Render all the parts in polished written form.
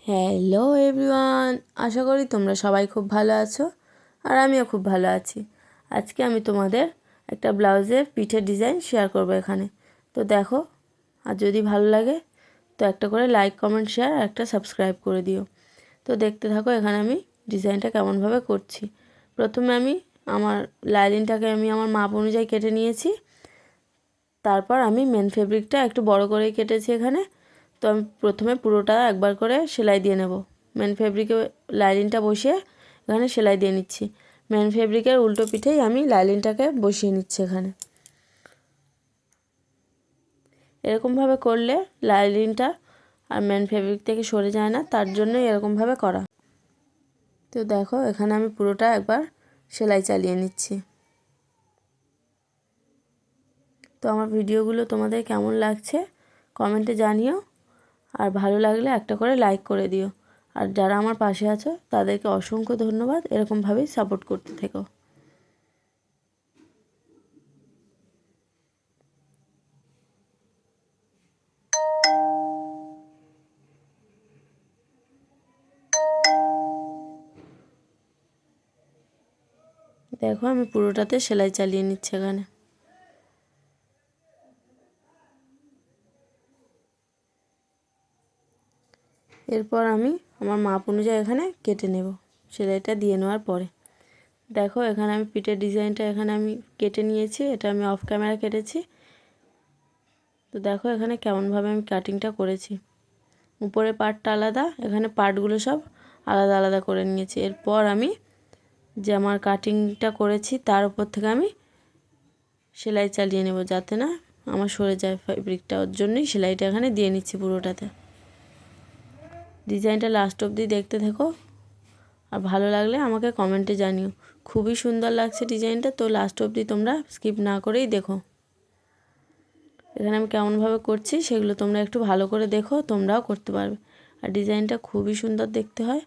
Hello everyone, আশা করি তোমরা সবাই খুব ভালো আছো আর আমিও খুব ভালো আছি। আজকে আমি তোমাদের একটা ব্লাউজের পিঠের ডিজাইন শেয়ার করব এখানে। তো দেখো, আর যদি ভালো লাগে তো একটা করে লাইক, কমেন্ট, শেয়ার আর একটা সাবস্ক্রাইব করে দিও। তো দেখতে থাকো এখানে আমি ডিজাইনটা কেমনভাবে করছি। প্রথমে আমি আমার লাইলিনটাকে আমার মাপ অনুযায়ী কেটে নিয়েছি। তারপর আমি মেন ফেব্রিকটা একটু বড় করেই কেটেছি এখানে। তো আমি প্রথমে পুরোটা একবার করে সেলাই দিয়ে নেব। মেন ফেব্রিকে লাইলিনটা বসিয়ে এখানে সেলাই দিয়ে নিচ্ছি। মেন ফেব্রিকের উল্টো পিঠেই আমি লাইলিনটাকে বসিয়ে নিচ্ছি এখানে। এরকমভাবে করলে লাইলিনটা আর মেন ফেব্রিক থেকে সরে যায় না, তার জন্যই এরকমভাবে করা। তো দেখো এখানে আমি পুরোটা একবার সেলাই চালিয়ে নিচ্ছি। তো আমার ভিডিওগুলো তোমাদের কেমন লাগছে কমেন্টে জানিও, আর ভালো লাগলে একটা করে লাইক করে দিও। আর যারা আমার পাশে আছো তাদেরকে অসংখ্য ধন্যবাদ, এরকমভাবেই সাপোর্ট করতে থেকো। দেখো আমি পুরোটাতে সেলাই চালিয়ে নিচ্ছি এখানে। এরপর আমি আমার মাপ অনুযায়ী এখানে কেটে নেব সেলাইটা দিয়ে নেওয়ার পরে। দেখো এখানে আমি পিঠের ডিজাইনটা এখানে আমি কেটে নিয়েছি, এটা আমি অফ ক্যামেরা কেটেছি। তো দেখো এখানে কেমনভাবে আমি কাটিংটা করেছি। উপরের পার্টটা আলাদা, এখানে পার্টগুলো সব আলাদা আলাদা করে নিয়েছি। এরপর আমি যে আমার কাটিংটা করেছি তার উপর থেকে আমি সেলাই চালিয়ে নেব, যাতে না আমার সরে যায় ফেব্রিকটা। ওর জন্যই সেলাইটা এখানে দিয়ে নিচ্ছি পুরোটাতে। ডিজাইনটা লাস্ট অবধি দেখতে থাকো, আর ভালো লাগলে আমাকে কমেন্টে জানিও। খুবই সুন্দর লাগছে ডিজাইনটা, তো লাস্ট অবধি তোমরা স্কিপ না করেই দেখো। এখানে আমি কেমনভাবে করছি সেগুলো তোমরা একটু ভালো করে দেখো, তোমরাও করতে পারবে। আর ডিজাইনটা খুবই সুন্দর দেখতে হয়।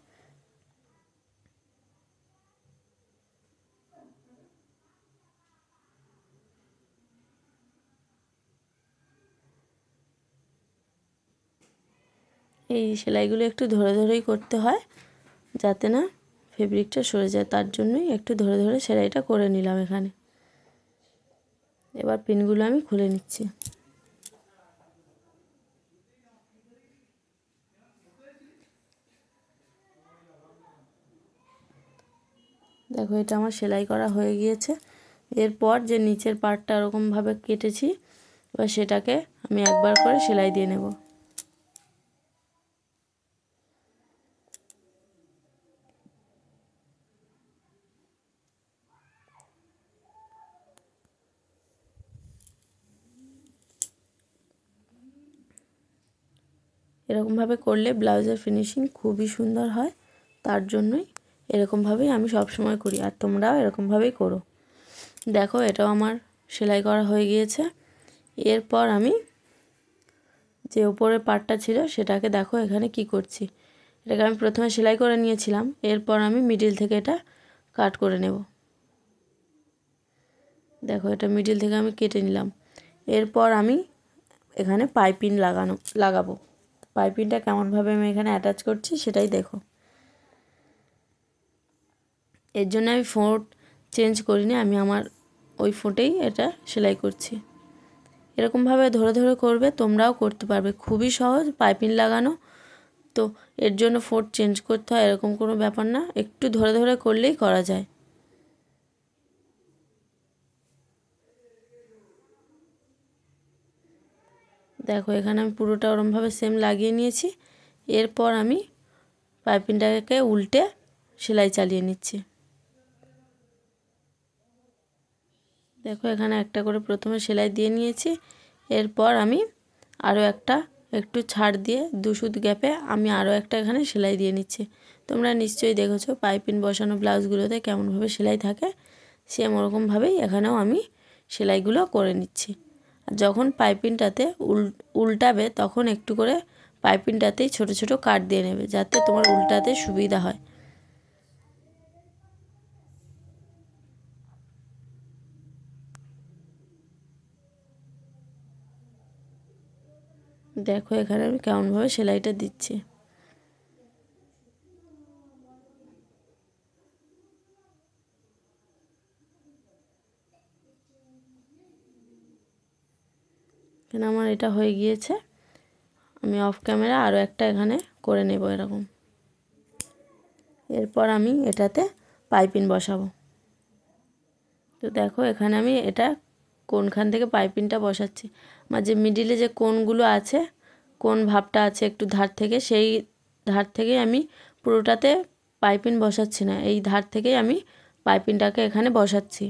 এই সেলাইগুলো একটু ধরে ধরেই করতে হয়, যাতে না ফেব্রিকটা সরে যায়, তার জন্যই একটু ধরে ধরে সেলাইটা করে নিলাম এখানে। এবার পিনগুলো আমি খুলে নিচ্ছি। দেখো এটা আমার সেলাই করা হয়ে গিয়েছে। এরপর যে নিচের পার্টটা এরকমভাবে কেটেছি, এবার সেটাকে আমি একবার করে সেলাই দিয়ে নেব। এরকমভাবে করলে ব্লাউজের ফিনিশিং খুবই সুন্দর হয়, তার জন্যই এরকমভাবেই আমি সবসময় করি, আর তোমরাও এরকমভাবেই করো। দেখো এটাও আমার সেলাই করা হয়ে গিয়েছে। এরপর আমি যে উপরের পার্টটা ছিল সেটাকে দেখো এখানে কি করছি। এটাকে আমি প্রথমে সেলাই করে নিয়েছিলাম, এরপর আমি মিডিল থেকে এটা কাট করে নেব। দেখো এটা মিডিল থেকে আমি কেটে নিলাম। এরপর আমি এখানে পাইপিং লাগাবো। পাইপিংটা কেমনভাবে আমি এখানে অ্যাটাচ করছি সেটাই দেখো। এর জন্য আমি ফোঁট চেঞ্জ করিনি, আমি আমার ওই ফোঁটেই এটা সেলাই করছি। এরকমভাবে ধরে ধরে করবে, তোমরাও করতে পারবে, খুবই সহজ পাইপিং লাগানো। তো এর জন্য ফোঁট চেঞ্জ করতে হয় এরকম কোনো ব্যাপার না, একটু ধরে ধরে করলেই করা যায়। দেখো এখানে আমি পুরোটা ওরমভাবে সেম লাগিয়ে নিয়েছি। এরপর আমি পাইপিংটাকে উল্টে সেলাই চালিয়ে নিচ্ছি। দেখো এখানে একটা করে প্রথমে সেলাই দিয়ে নিয়েছি। এরপর আমি আরও একটা একটু ছাড় দিয়ে 2 সুত গ্যাপে আমি আরও একটা এখানে সেলাই দিয়ে নিচ্ছি। তোমরা নিশ্চয়ই দেখেছো পাইপিং বসানো ব্লাউজগুলোতে কেমনভাবে সেলাই থাকে, সেম ওরকমভাবেই এখানেও আমি সেলাইগুলো করে নিচ্ছি। আর যখন পাইপিংটাতে উল্টাবে তখন একটু করে পাইপিংটাতেই ছোট ছোট কাট দিয়ে নেবে, যাতে তোমার উল্টাতে সুবিধা হয়। দেখো এখানে আমি কেমনভাবে সেলাইটা দিচ্ছি। কেন আমার এটা হয়ে গিয়েছে। আমি অফ ক্যামেরা আরও একটা এখানে করে নেব এরকম। এরপর আমি এটাতে পাইপিং বসাবো। তো দেখো এখানে আমি এটা কোনখান থেকে পাইপিংটা বসাচ্ছি। আমার যে মিডিলে যে কোনগুলো আছে, কোন ভাবটা আছে একটু ধার থেকে, সেই ধার থেকেই আমি পুরোটাতে পাইপিং বসাচ্ছি না, এই ধার থেকেই আমি পাইপিংটাকে এখানে বসাচ্ছি।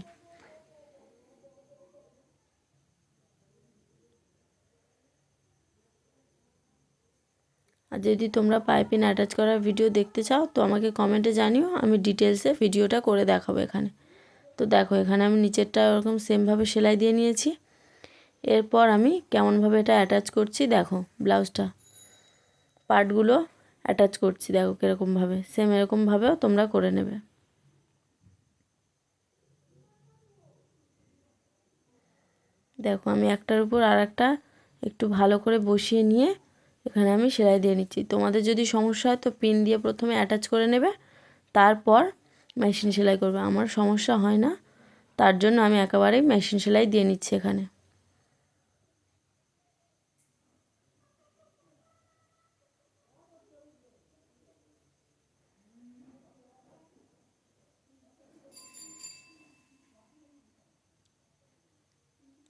আর যদি তোমরা পাইপিং অ্যাটাচ করার ভিডিও দেখতে চাও তো আমাকে কমেন্টে জানিও, আমি ডিটেলসে ভিডিওটা করে দেখাবো এখানে। তো দেখো এখানে আমি নিচেরটা ওরকম সেমভাবে সেলাই দিয়ে নিয়েছি। এরপর আমি কেমনভাবে এটা অ্যাটাচ করছি দেখো, ব্লাউজটা পার্টগুলো অ্যাটাচ করছি দেখো কীরকমভাবে, সেম এরকমভাবেও তোমরা করে নেবে। দেখো আমি একটার উপর আর একটা একটু ভালো করে বসিয়ে নিয়ে এখানে আমি সেলাই দিয়ে নিচ্ছি। তোমাদের যদি সমস্যা হয় তো পিন দিয়ে প্রথমে অ্যাটাচ করে নেবে, তারপর মেশিন সেলাই করবে। আমার সমস্যা হয় না, তার জন্য আমি একেবারেই মেশিন সেলাই দিয়ে নিচ্ছি এখানে।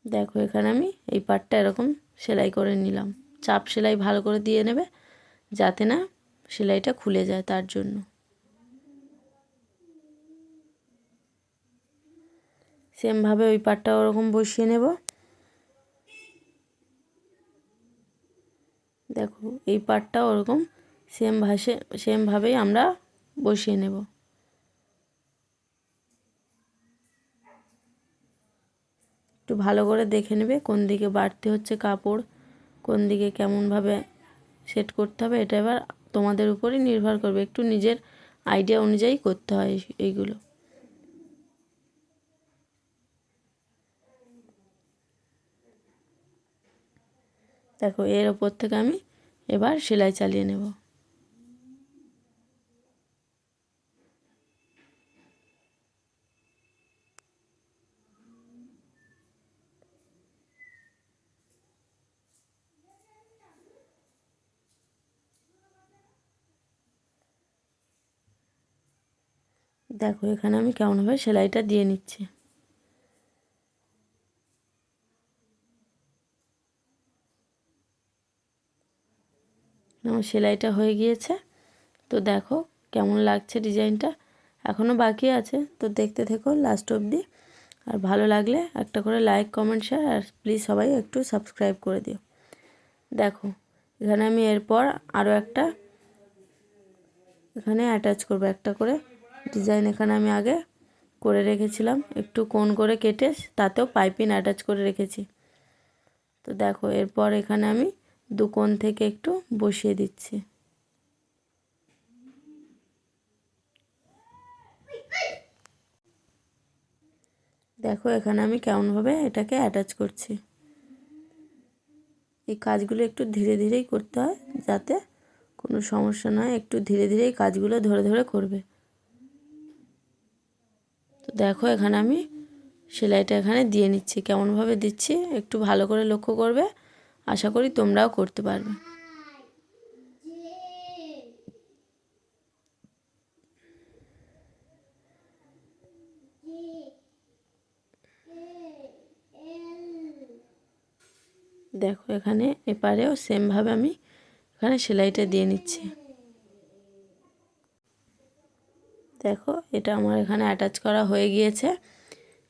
দেখো এখানে আমি এই পার্টটা এরকম সেলাই করে নিলাম। চাপ সেলাই ভালো করে দিয়ে নেবে যাতে না সেলাইটা খুলে যায়, তার জন্য। সেমভাবে ওই পার্টটা ওরকম বসিয়ে নেব। দেখো এই পার্টটা ওরকম সেমভাবেই আমরা বসিয়ে নেব। একটু ভালো করে দেখে নেবে কোন দিকে বাড়তে হচ্ছে কাপড়, কোন দিকে কেমনভাবে সেট করতে হবে। এটা এবার তোমাদের উপরই নির্ভর করবে, একটু নিজের আইডিয়া অনুযায়ী করতে হয় এইগুলো। দেখো এর ওপর থেকে আমি এবার সেলাই চালিয়ে নেব। দেখো এখানে আমি কেমনভাবে সেলাইটা দিয়ে নিচ্ছি। আমার সেলাইটা হয়ে গিয়েছে। তো দেখো কেমন লাগছে ডিজাইনটা, এখনও বাকি আছে, তো দেখতে থেকো লাস্ট অবধি। আর ভালো লাগলে একটা করে লাইক কমেন্ট শেয়ার আর প্লিজ সবাই একটু সাবস্ক্রাইব করে দিও। দেখো এখানে আমি এরপর আরও একটা এখানে অ্যাটাচ করব, একটা করে ডিজাইন এখানে আমি আগে করে রেখেছিলাম, একটু কোণ করে কেটে তাতেও পাইপিং অ্যাটাচ করে রেখেছি। তো দেখো এরপর এখানে আমি দু কোণ থেকে একটু বসিয়ে দিচ্ছি। দেখো এখানে আমি কেমনভাবে এটাকে অ্যাটাচ করছি। এই কাজগুলো একটু ধীরে ধীরেই করতে হয় যাতে কোনো সমস্যা নয়, একটু ধীরে ধীরেই কাজগুলো ধরে ধরে করবে। তো দেখো এখানে আমি সেলাইটা এখানে দিয়ে নিচ্ছি, কেমনভাবে দিচ্ছি একটু ভালো করে লক্ষ্য করবে, আশা করি তোমরাও করতে পারবে। দেখো এখানে এপারেও সেমভাবে আমি এখানে সেলাইটা দিয়ে নিচ্ছি। দেখো এটা আমার এখানে অ্যাটাচ করা হয়ে গিয়েছে।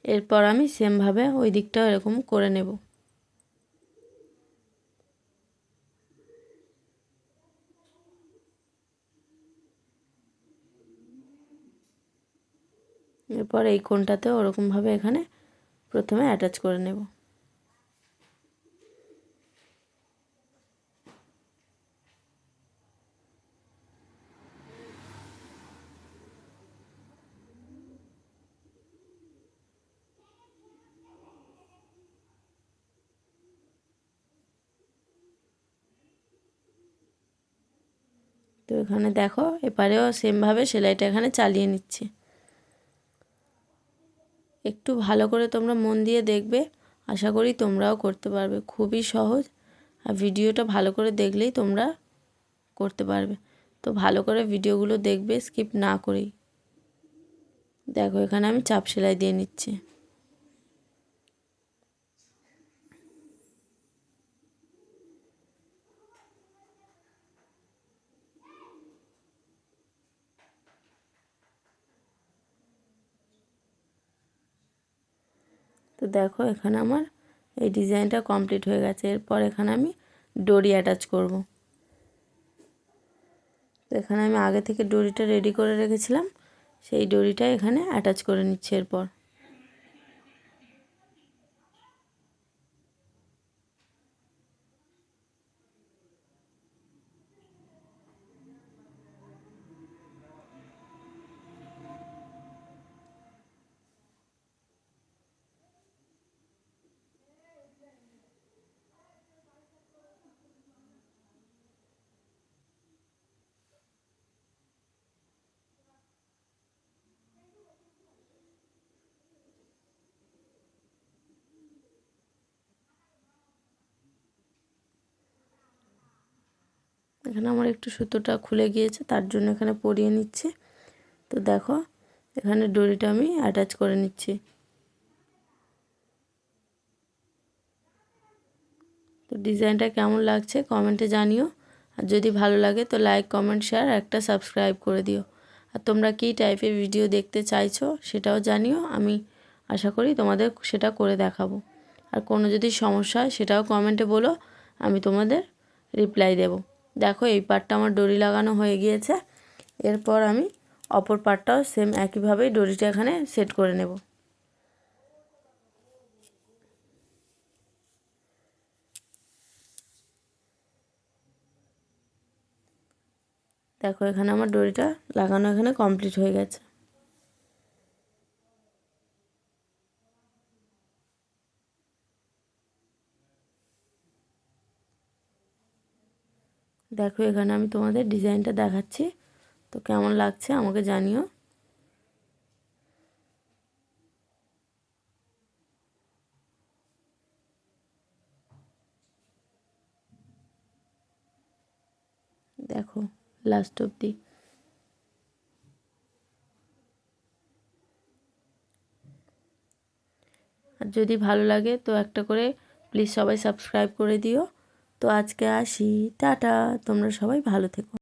এরপর আমি সেমভাবে ওই দিকটাও এরকম করে নেব। এরপর এই কোণটাতেও ওরকমভাবে এখানে প্রথমে অ্যাটাচ করে নেব। তো এখানে দেখো এপারেও সেমভাবে সেলাইটা এখানে চালিয়ে নিচ্ছি। একটু ভালো করে তোমরা মন দিয়ে দেখবে আশা করি তোমরাও করতে পারবে, খুবই সহজ। আর ভিডিওটা ভালো করে দেখলেই তোমরা করতে পারবে। তো ভালো করে ভিডিওগুলো দেখবে, স্কিপ না করেই। দেখো এখানে আমি চাপ সেলাই দিয়ে নিচ্ছি। তো দেখো এখানে আমার এই ডিজাইনটা কমপ্লিট হয়ে গেছে। এরপর এখানে আমি ডরি অ্যাটাচ করব। তো এখানে আমি আগে থেকে ডরিটা রেডি করে রেখেছিলাম, সেই ডরিটা এখানে অ্যাটাচ করে নিচ্ছি। এরপর এখানে আমার একটু সুতোটা খুলে গিয়েছে, তার জন্য এখানে পরিয়ে নিচ্ছি। তো দেখো এখানে ডরিটা আমি অ্যাটাচ করে নিচ্ছি। তো ডিজাইনটা কেমন লাগছে কমেন্টে জানিও। আর যদি ভালো লাগে তো লাইক, কমেন্ট, শেয়ার, একটা সাবস্ক্রাইব করে দিও। আর তোমরা কী টাইপের ভিডিও দেখতে চাইছো সেটাও জানিও, আমি আশা করি তোমাদের সেটা করে দেখাবো। আর কোনো যদি সমস্যা হয় সেটাও কমেন্টে বলো, আমি তোমাদের রিপ্লাই দেব। দেখো এই পার্টটা আমার ডরি লাগানো হয়ে গিয়েছে। এরপর আমি অপর পার্টটাও সেম একইভাবেই ডরিটা এখানে সেট করে নেব। দেখো এখানে আমার ডরিটা লাগানো এখানে কমপ্লিট হয়ে গেছে। দেখো এখানে আমি তোমাদের ডিজাইনটা দেখাচ্ছি, তো কেমন লাগছে আমাকে জানিও। দেখো লাস্ট অবধি। আর যদি ভালো লাগে তো একটা করে প্লিজ সবাই সাবস্ক্রাইব করে দিও। তো আজকে আসি, টাটা, তোমরা সবাই ভালো থেকো।